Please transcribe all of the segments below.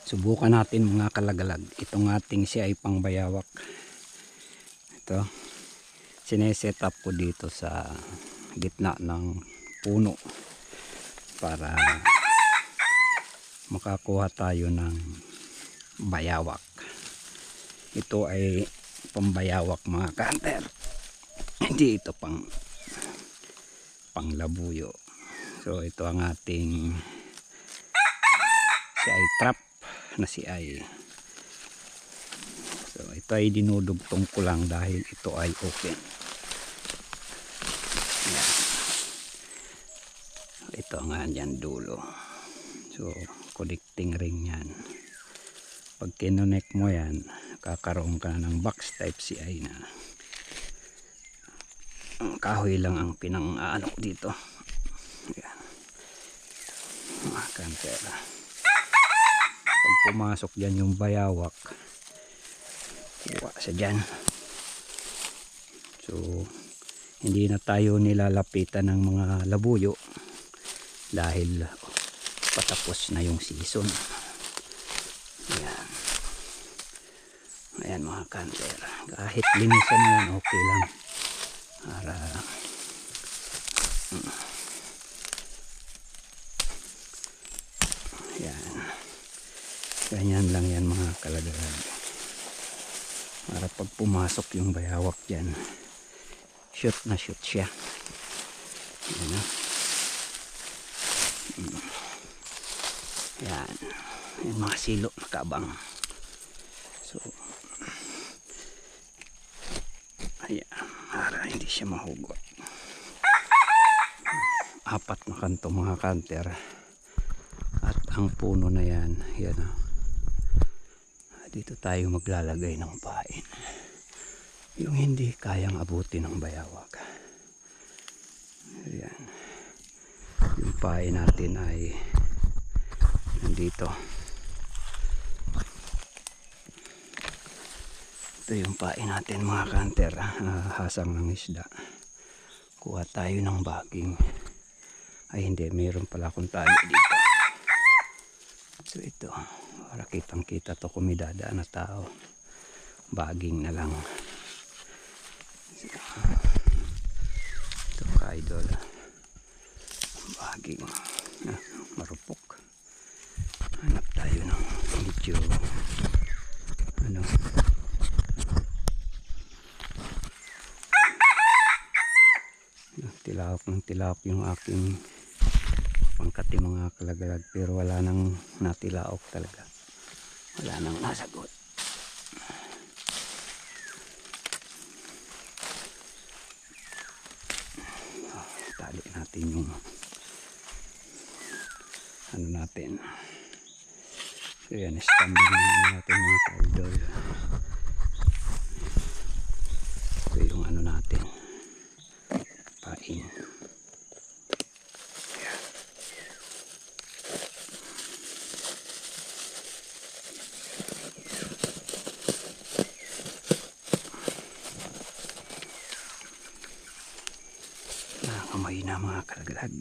Subukan natin mga kalagalag. Itong ating siya ay pangbayawak. Ito. Sineset up ko dito sa gitna ng puno para makakuha tayo ng bayawak. Ito ay pambayawak mga kanter. Hindi ito panglabuyo. So ito ang ating si ay trap na si ay. So ito ay dinudugtong ko lang dahil ito ay open. Yan. Ito nga yan dulo. So connecting ring yan. Pag kinonek mo yan, kakaroon ka ng box type CI na kahoy lang ang pinang-ano dito. Yan. Mga kantera. Pag pumasok dyan yung bayawak, kuha sa dyan. So hindi na tayo nilalapitan ng mga labuyo dahil patapos na yung season. Ayan. Ayan mga kantera. Kahit linisan na yan, okay lang. Para yan. Ganyan lang yan mga kalagalag. Para pag pumasok yung bayawak dyan, shoot na shoot siya. Yan na. Yan. Yan mga silo na kabang. So ayan. Para hindi siya mahugot. Apat na kanto mga kanter. At ang puno na yan, yan o. Dito tayo maglalagay ng pain. Yung hindi kayang abutin ng bayawak. Ayan. Yung pain natin ay nandito. Ito yung pain natin mga kanter. Hasang ng isda. Kuha tayo ng baging. Ay hindi, mayroon pala akong tali dito. So ito, para kitang kita to kumidadaan na tao. Baging na lang. Ito ka-idol. Baging. Marupok. Hanap tayo ng medyo ano. Tilawak yung aking pangkati mga kalagalag, pero wala nang natilaok talaga. Wala nang nasagot. Tali natin yung ano natin. So yan, standing natin mga kaidol. So yung ano natin, pain. Kamay na mga kalagalag.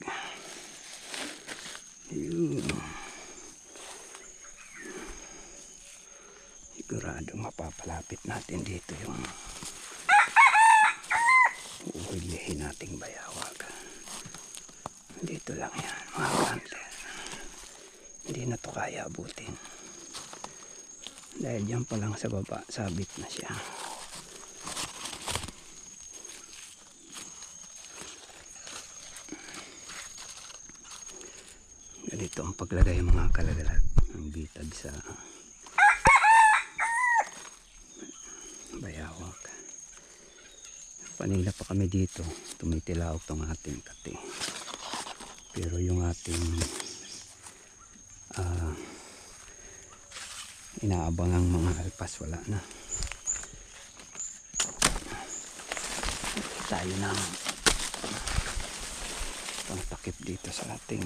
Sigurado mapapalapit natin dito yung uhulihin nating bayawag. Dito lang yan mga kanter. Hindi na to kaya abutin. Dahil dyan pa lang sa baba, sabit na siya. Ganito ang paglagay mga kalagalag ng bitag sa bayawak. Panila pa kami dito, tumitilaok tong ating kati. Pero yung ating inaabangang mga alpas wala na. Tayo ng pangtakip dito sa ating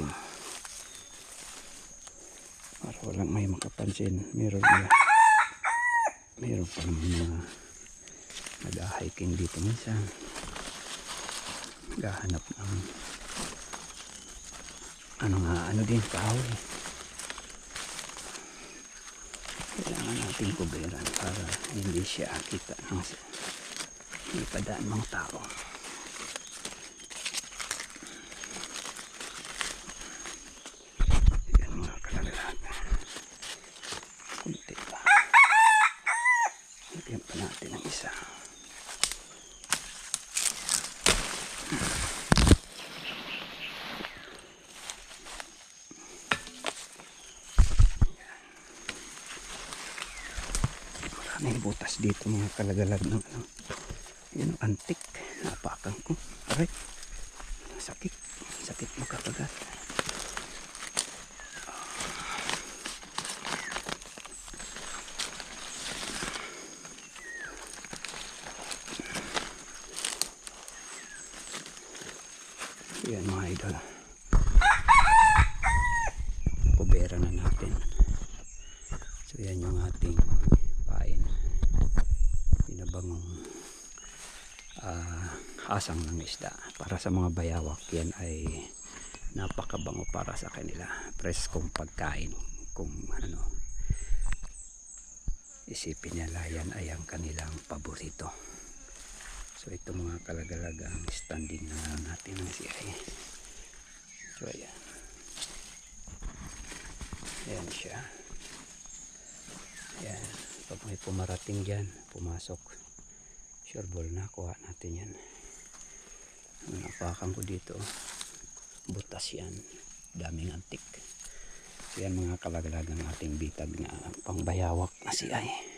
para walang may makapansin. Meron pa naman mga nag-hiking dito minsan, naghahanap ng ano din kahoy. ating kuberan para hindi siya kita ng may padaan mga tao. Yan mga kalagalaga. Kunti pa. Lagyan pa natin ang isa. May butas dito mga kalagalag ng ano. Yun, antik. Napakan ko. Aray. Sakit. Sakit makakagat. Yan mga idol. Kubera na natin. So yan yung ating pain. Pinabangong hasang ng isda. Para sa mga bayawak yan ay napakabango para sa kanila. Preskong pagkain. Kung ano isipin nila yan ay ang kanilang paborito. So ito mga kalagalaga ang standing na natin ng CI. So ayan. Ayan siya. Ayan. Pag may pumarating dyan, pumasok. Sure ball na, kuha natin yan. Napakan ko dito. Butas yan. Daming antik. So yan mga kalagalagang ating bitag na pangbayawak na CI.